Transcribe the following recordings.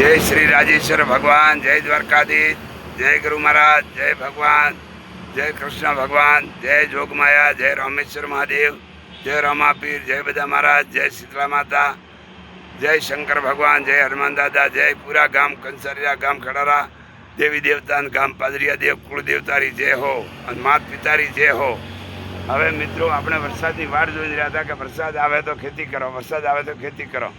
जय श्री राजेश्वर भगवान, जय द्वारकाधीश, जय गुरु महाराज, जय भगवान, जय कृष्ण भगवान, जय जोगमाया, जय रामेश्वर महादेव, जय रामापीर, जय बदा महाराज, जय शीतला माता, जय शंकर भगवान, जय हनुमान दादा, जय पूरा गाम कंसारिया गाम खड़ारा, देवी देवता गाम पादरिया देव कुलदेवतारी जय हो और मात पितारी जय हो। હવે મિત્રો આપણે વરસાદની વાટ જોઈ રહ્યા હતા કે વરસાદ આવે તો ખેતી કરો, વરસાદ આવે તો ખેતી કરો.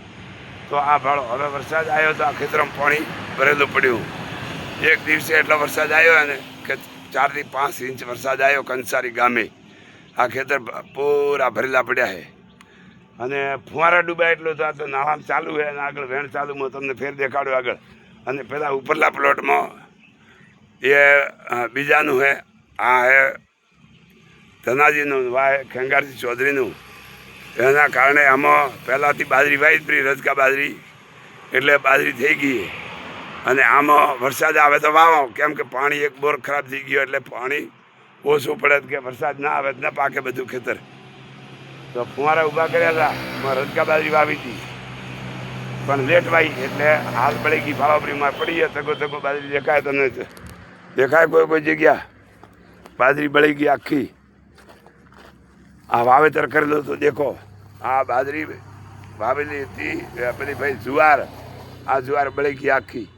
તો આ ભાળો હવે વરસાદ આવ્યો તો આ ખેતરમાં પાણી ભરેલું પડ્યું. એક દિવસે એટલો વરસાદ આવ્યો ને કે 4 થી 5 ઇંચ વરસાદ આવ્યો કંસારી ગામે. આ ખેતર પૂરા ભરેલા પડ્યા છે અને ફુવારા ડૂબાય એટલું તો નાળામાં ચાલુ છે અને આગળ વેણ ચાલુ. હું તમને ફેર દેખાડું આગળ. અને પેલા ઉપરલા પ્લોટમાં એ બીજાનું છે, આ હે ધનાજીનું, વાય ખેંગારજી ચૌધરીનું. એના કારણે આમાં પહેલાંથી બાજરી વાવી પડી, રજકા બાજરી, એટલે બાજરી થઈ ગઈ. અને આમાં વરસાદ આવે તો વાવો, કેમ કે પાણી એક બોર ખરાબ થઈ ગયો એટલે પાણી ઓછું પડે કે વરસાદ ના આવે ન પાકે બધું ખેતર. તો ફુવારા ઊભા કર્યા હતા, એમાં રજકા બાજરી વાવી હતી પણ લેટ વાવી એટલે હાલ પડી ગઈ. ફાળાપરીમાં પડી ગયા, તગો તગો બાજરી દેખાય તમને, દેખાય કોઈ જગ્યા બાજરી બળી ગઈ આખી. આ વાવેતર કરેલું તો દેખો, આ બાજરી વાવેલી હતી પેલી ભાઈ જુવાર, આ જુવાર બળી ગઈ આખી.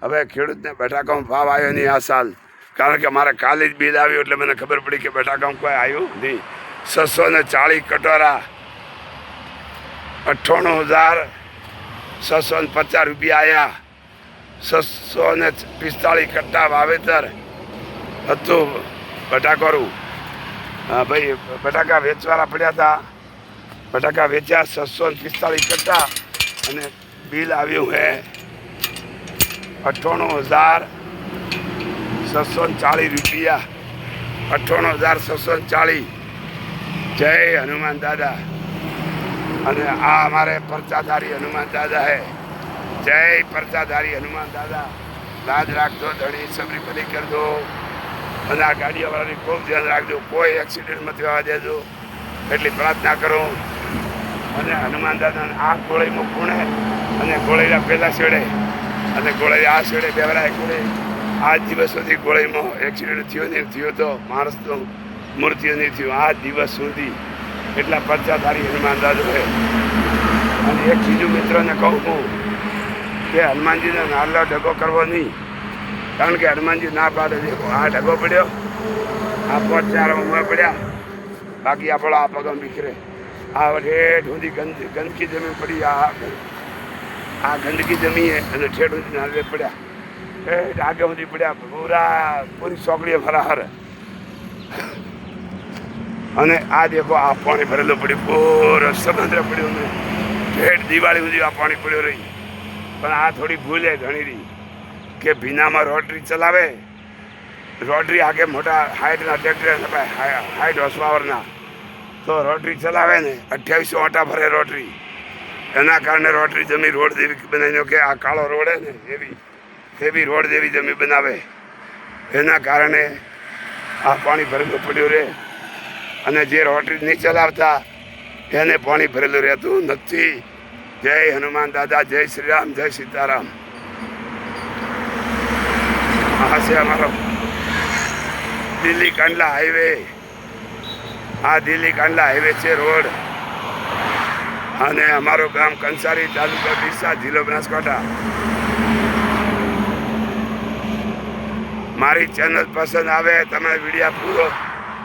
હવે ખેડૂતને બટાકામાં ભાવ આવ્યો નહીં આ સાલ, કારણ કે મારે કાલે જ બિલ આવ્યું એટલે મને ખબર પડી કે બટાકામાં કોઈ આવ્યું નહીં. 640 કટોરા, 98,650 રૂપિયા આવ્યા. 645 કટ્ટા વાવેતર હતું બટાકોરું. હા ભાઈ, બટાકા વેચવાળા પડ્યા હતા, બટાકા વેચ્યા 645 કટ્ટા અને બિલ આવ્યું છે 98,640 રૂપિયા. 98,640. જય હનુમાન દાદા. અને આ અમારે પરચાધારી હનુમાન દાદા હે. જય પરચાધારી હનુમાન દાદા. લાજ રાખજો, ધણી સબરી પલી કરજો અને આ ગાડીવાળાની ખૂબ ધ્યાન રાખજો, કોઈ એક્સિડન્ટ નથી થવા દેજો એટલી પ્રાર્થના કરો. અને હનુમાન દાદાને આ ગોળીમાં ખૂણે અને ગોળીના પહેલાં છેડે અને ગોળી આ છેડે બેવરાય ખૂણે. આ દિવસ સુધી ગોળીમાં એક્સિડન્ટ થયો નહીં, થયો તો માણસનો મૃત્યુ નહીં થયું આ દિવસ સુધી. એટલા પરચાધારી હનુમાન દાદો છે. અને એક બીજું મિત્રોને કહું હું કે હનુમાનજીને નાનો ઢગો કરવો નહીં, કારણ કે હનુમાનજી ના પાડે. દેખો આ ઢગો પડ્યો, આ 5-4 ઉમરા પડ્યા, બાકી આપણો આ પગમ વિખરે. આ ઠેઠ સુધી ગંદકી જમીન પડી, આ ગંદકી જમી અને ઠેઠ સુધી નાલે પડ્યા, ઠેઠ આગળ સુધી પડ્યા, પૂરી ચોકડીએ ફરાહર. અને આ દેખો આ પાણી ભરેલું પડ્યું, પૂરો સમુદ્ર પડ્યું ને ઠેઠ દિવાળી સુધી આ પાણી પડ્યું રહી. પણ આ થોડી ભૂલે ઘણી રહી કે ભીનામાં રોટરી ચલાવે, રોટરી આગે મોટા હાઈટના ટ્રેક્ટર 60 હોર્સપાવરના, તો રોટરી ચલાવે ને 2800 આંટા ભરે રોટરી. એના કારણે રોટરી જમી રોડ જેવી બનાવીને કે આ કાળો રોડ હે ને એવી રોડ જેવી જમી બનાવે. એના કારણે આ પાણી ભરેલું પડ્યું રહે. અને જે રોટરી નહીં ચલાવતા એને પાણી ભરેલું રહેતું નથી. જય હનુમાન દાદા, જય શ્રી રામ, જય સીતારામ. આ છે અમારો દિલ્હી કાંડલા હાઈવે. આ દિલ્હી કાંડલા હાઈવે છે રોડ. અને અમારું ગામ કંસારી, તાલુકા ડીસા, જિલ્લો બનાસકાંઠા. મારી ચેનલ પસંદ આવે તમે વિડીયો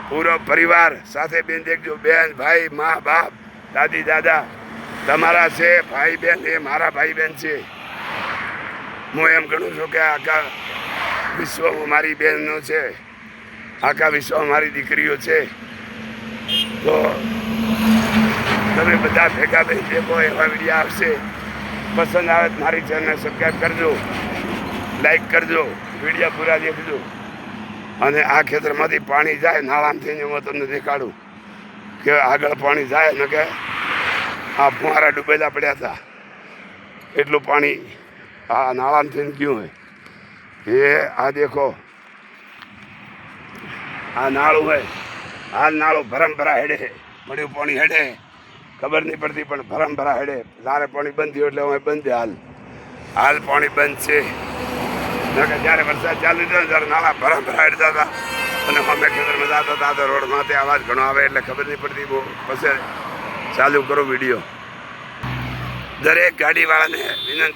પૂરો પરિવાર સાથે બેન દેખજો. બેન, ભાઈ, મા, બાપ, દાદી, દાદા તમારા છે, ભાઈ બહેન એ મારા ભાઈ બહેન છે. હું એમ ગણું છું કે આખા વિશ્વમાં મારી બહેનો છે, આખા વિશ્વમાં મારી દીકરીઓ છે. તો તમે બધા ભેગા બેન દેખો, એવા વિડીયો આવશે. પસંદ આવે તો મારી ચેનલને સબસ્ક્રાઈબ કરજો, લાઈક કરજો, વિડીયો પૂરા દેખજો. અને આ ખેતરમાંથી પાણી જાય નાળામાં થઈને, હું તમને દેખાડું કે આગળ પાણી જાય ને કે આ ફુવારા ડૂબેલા પડ્યા હતા એટલું પાણી આ નાળામાં થઈને ગયું હોય. એ આ દેખો આ નાળું હોય, હાલ નાળું ભરમભરા હેડે, મળ્યું પાણી હેડે, ખબર નહીં પડતી પણ ભરમભરા હેડે. લારે પાણી બંધ થયું એટલે અમે બંધ હાલ. હાલ પાણી બંધ છે. નકર જ્યારે વરસાદ ચાલુ થયો ને ત્યારે નાળા ભરાડતા હતા અને અમે ખેતરમાં જતા હતા તો રોડમાંથી અવાજ ઘણો આવે એટલે ખબર નહીં પડતી બહુ. પછી ચાલુ કરો વિડીયો. દરેક ગાડીવાળાને વિનંતી